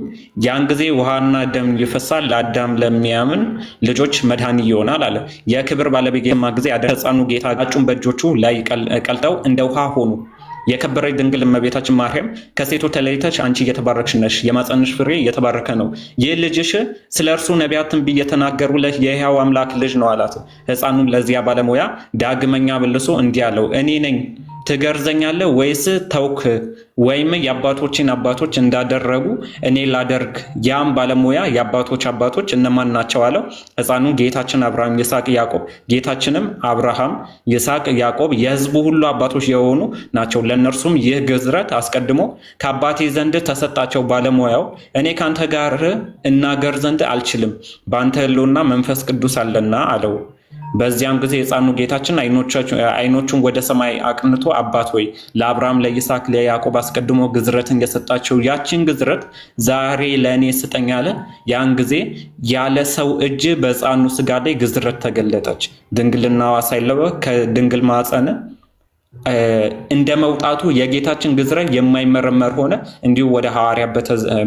ያን ጊዜ ውሃና ደም ይፈሳል፣ ለአዳም ለሚያምን ልጆች መድኃኒት ይሆናል አለ። የክብር ባለቤት የማ ጊዜ ሕፃኑ ጌታ ጋጩን በእጆቹ ላይ ቀልጠው እንደ ውሃ ሆኑ። የከበረች ድንግል እመቤታችን ማርያም ከሴቶች ተለይተሽ አንቺ እየተባረክሽ ነሽ፣ የማፀንሽ ፍሬ እየተባረከ ነው። ይህ ልጅሽ ስለ እርሱ ነቢያት ትንቢት የተናገሩለት የሕያው አምላክ ልጅ ነው አላት። ሕፃኑም ለዚያ ባለሙያ ዳግመኛ መልሶ እንዲህ አለው፣ እኔ ነኝ ትገርዘኛለህ ወይስ ተውክ? ወይም የአባቶችን አባቶች እንዳደረጉ እኔ ላደርግ? ያም ባለሙያ የአባቶች አባቶች እነማን ናቸው አለው። ሕፃኑ ጌታችን አብርሃም፣ ይስሐቅ፣ ያዕቆብ። ጌታችንም አብርሃም፣ ይስሐቅ፣ ያዕቆብ የሕዝቡ ሁሉ አባቶች የሆኑ ናቸው። ለእነርሱም ይህ ግዝረት አስቀድሞ ከአባቴ ዘንድ ተሰጣቸው። ባለሙያው እኔ ከአንተ ጋር እናገር ዘንድ አልችልም፣ በአንተ ሕልውና መንፈስ ቅዱስ አለና አለው። በዚያም ጊዜ ሕፃኑ ጌታችን አይኖቹን ወደ ሰማይ አቅንቶ አባት ሆይ ለአብርሃም፣ ለይስሐቅ፣ ለያዕቆብ አስቀድሞ ግዝረትን የሰጣቸው ያችን ግዝረት ዛሬ ለእኔ ስጠኝ አለ። ያን ጊዜ ያለ ሰው እጅ በሕፃኑ ስጋ ላይ ግዝረት ተገለጠች። ድንግልናዋ ሳይለወጥ ከድንግል ማኅፀን እንደ መውጣቱ የጌታችን ግዝረት የማይመረመር ሆነ። እንዲሁ ወደ ሐዋርያ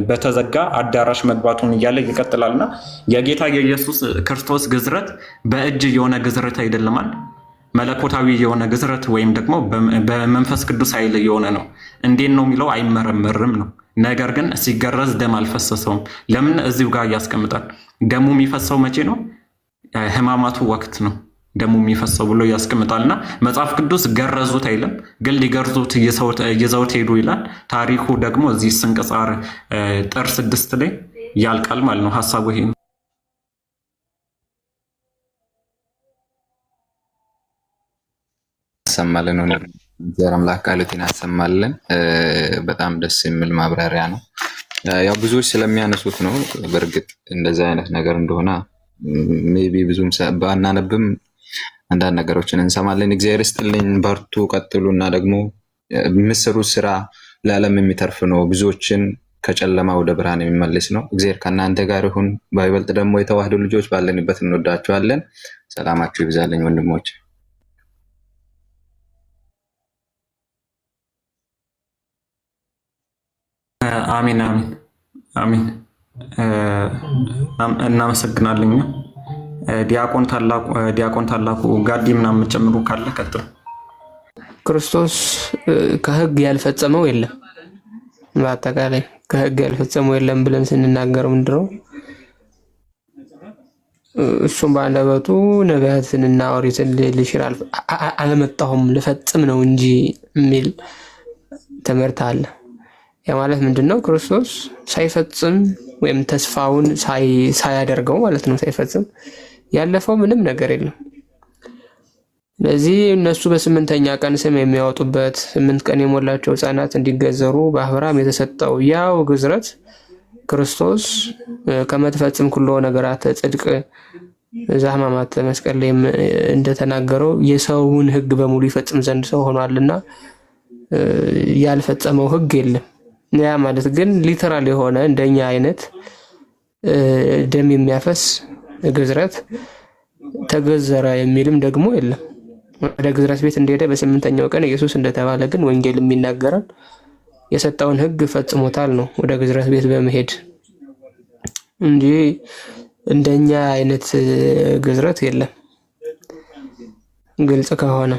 በተዘጋ አዳራሽ መግባቱን እያለ ይቀጥላልና የጌታ የኢየሱስ ክርስቶስ ግዝረት በእጅ የሆነ ግዝረት አይደለማል፣ መለኮታዊ የሆነ ግዝረት ወይም ደግሞ በመንፈስ ቅዱስ ኃይል የሆነ ነው። እንዴት ነው የሚለው አይመረመርም ነው። ነገር ግን ሲገረዝ ደም አልፈሰሰውም። ለምን? እዚሁ ጋር ያስቀምጣል። ደሙ የሚፈሰው መቼ ነው? ሕማማቱ ወቅት ነው ደሙ የሚፈሰው ብሎ ያስቀምጣልና መጽሐፍ ቅዱስ ገረዙት አይልም፣ ግን ሊገርዙት ይዘውት ሄዱ ይላል። ታሪኩ ደግሞ እዚህ ስንክሳር ጥር 6 ላይ ያልቃል ማለት ነው። ሀሳቡ ይሄ ነው። ያሰማልን ሆነ እግዚአብሔር አምላክ ቃሉን ያሰማልን። በጣም ደስ የሚል ማብራሪያ ነው። ያው ብዙዎች ስለሚያነሱት ነው። በእርግጥ እንደዚህ አይነት ነገር እንደሆነ ሜይ ቢ ብዙም ባናነብም አንዳንድ ነገሮችን እንሰማለን። እግዚአብሔር ይስጥልኝ፣ በርቱ፣ ቀጥሉ እና ደግሞ የምትሰሩት ስራ ለዓለም የሚተርፍ ነው፣ ብዙዎችን ከጨለማ ወደ ብርሃን የሚመልስ ነው። እግዚአብሔር ከእናንተ ጋር ይሁን። በይበልጥ ደግሞ የተዋህዶ ልጆች ባለንበት እንወዳችኋለን። ሰላማችሁ ይብዛልኝ ወንድሞች። አሜን አሜን አሜን። እናመሰግናለን። ዲያቆን ታላቁ ጋዲ ምናምን የምትጨምሩ ካለ ቀጥሉ። ክርስቶስ ከህግ ያልፈጸመው የለም። በአጠቃላይ ከህግ ያልፈጸመው የለም ብለን ስንናገር ምንድነው? እሱም በአንደበቱ ነቢያትንና ኦሪትን ልሽር አልመጣሁም ልፈጽም ነው እንጂ የሚል ትምህርት አለ። ያ ማለት ምንድነው? ክርስቶስ ሳይፈጽም ወይም ተስፋውን ሳያደርገው ማለት ነው። ሳይፈጽም ያለፈው ምንም ነገር የለም። ስለዚህ እነሱ በስምንተኛ ቀን ስም የሚያወጡበት 8 ቀን የሞላቸው ህፃናት እንዲገዘሩ በአብርሃም የተሰጠው ያው ግዝረት ክርስቶስ ከመትፈጽም ኩሎ ነገራት ጽድቅ ዛህማማት መስቀል ላይ እንደተናገረው የሰውን ህግ በሙሉ ይፈጽም ዘንድ ሰው ሆኗልና ያልፈጸመው ህግ የለም። ያ ማለት ግን ሊተራል የሆነ እንደኛ አይነት ደም የሚያፈስ ግዝረት ተገዘረ የሚልም ደግሞ የለም። ወደ ግዝረት ቤት እንደሄደ በስምንተኛው ቀን ኢየሱስ እንደተባለ ግን ወንጌል የሚናገረን የሰጠውን ህግ ፈጽሞታል ነው፣ ወደ ግዝረት ቤት በመሄድ እንጂ እንደኛ አይነት ግዝረት የለም። ግልጽ ከሆነ